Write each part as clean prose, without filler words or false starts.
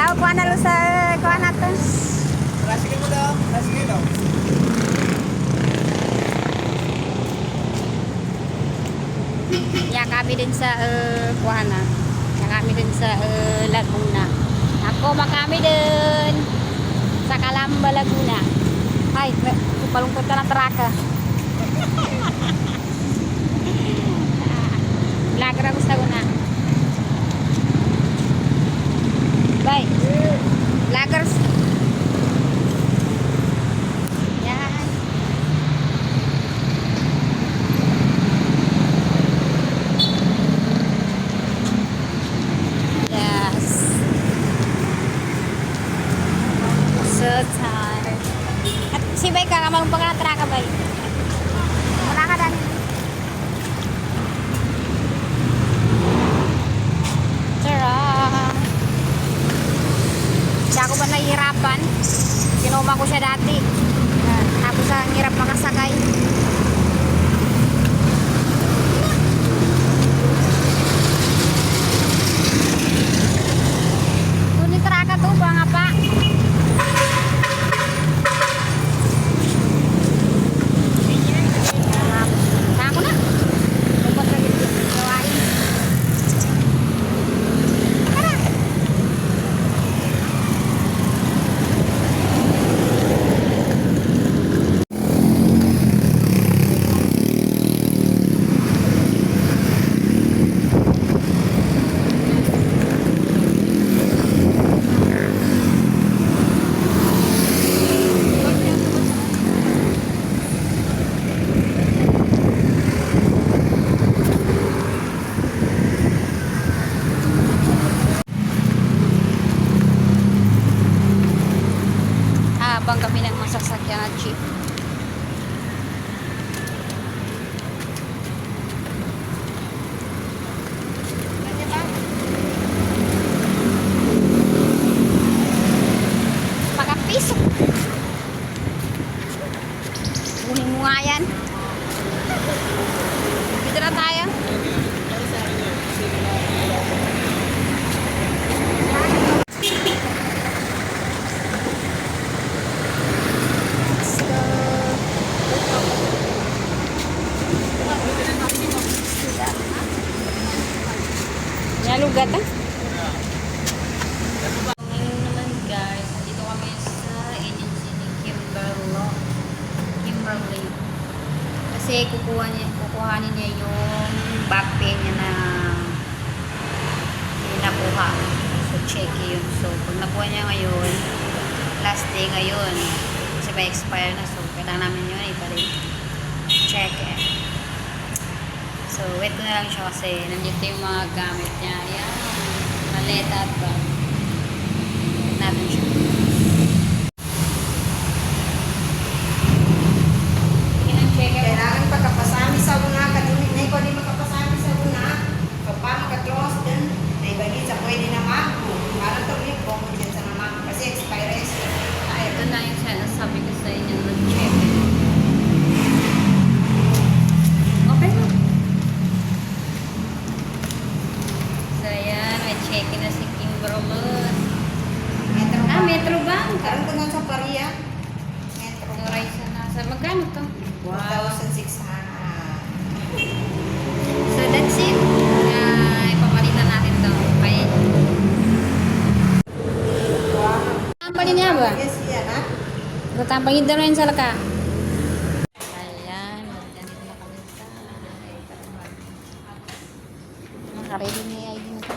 Ayaw, kuha na lo sa kuha na to. Sige mo daw. Sige daw. Ya kami din sa kuha na. Ya kami din sa Laguna. Ako makami din sa Calamba, Laguna. Ay, palungkot na ng traka. Vlogger ako sa una. Bye. Vloggers. Yan. Yes. So tired. At si Bay ka, kamalong pagkatra ka, Bay. Wala ka dahil. Siya ako ba nahihirapan? Sinuma ko siya dati. Tapos ang hirap makasakay. Tuloy traka to ba nga pa? Ako na. Lupot na dito. Gawain. Habang kami ng masasakyan at jeep. Pagkapisok. Kunin mo nga yan. Dito na tayo. Lugat ah. Ngayon naman guys, dito kami sa agency ni Kimberly. Kasi kukuhanin niya yung back pain niya na nakuha. So check yun. So pag nakuha niya ngayon, last day ngayon. Kasi may expire na. So kailangan namin yun ibalik. Check eh. So, wait ko na lang siya kasi nandito yung mga gamit niya. Ayan, maleta at bag. Wait natin siya. Kailangan pagkapasami sa una, kadunin na ikaw di makapasami sa una. Kapag maka-close din, na ibagin sa pwede na mago. Parang ito yung bong dyan sa naman. Kasi expires. Ito na yung sabi ko sa inyo, nag-check. Okay na. So, ayan, may check-in na si Kimberly. Metro Bank. Karoon ko nga sa Paria. Metro So, Bank. Raisa nasa. Magkano to? 1,600. So, that's it. Ipapalitan natin to. Okay. Tampalin niya ba? Yes, yan ha? Tampalin daw rin sa laka. Ayan. Nandito na kami sa nakaready na yung ID nito.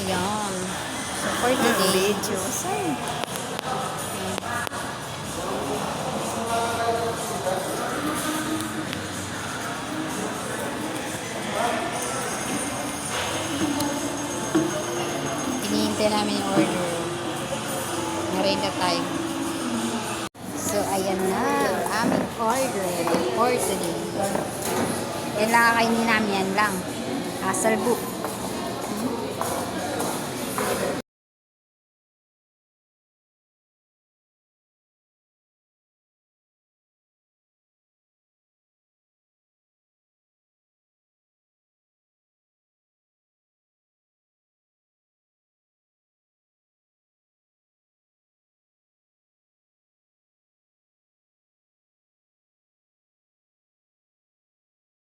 Ayan. So, for today, Videos. na namin yung order. Na-ready na tayo. So, ayan na ang aming order for today. Yan lang kakainin namin, yan lang. Hassle book.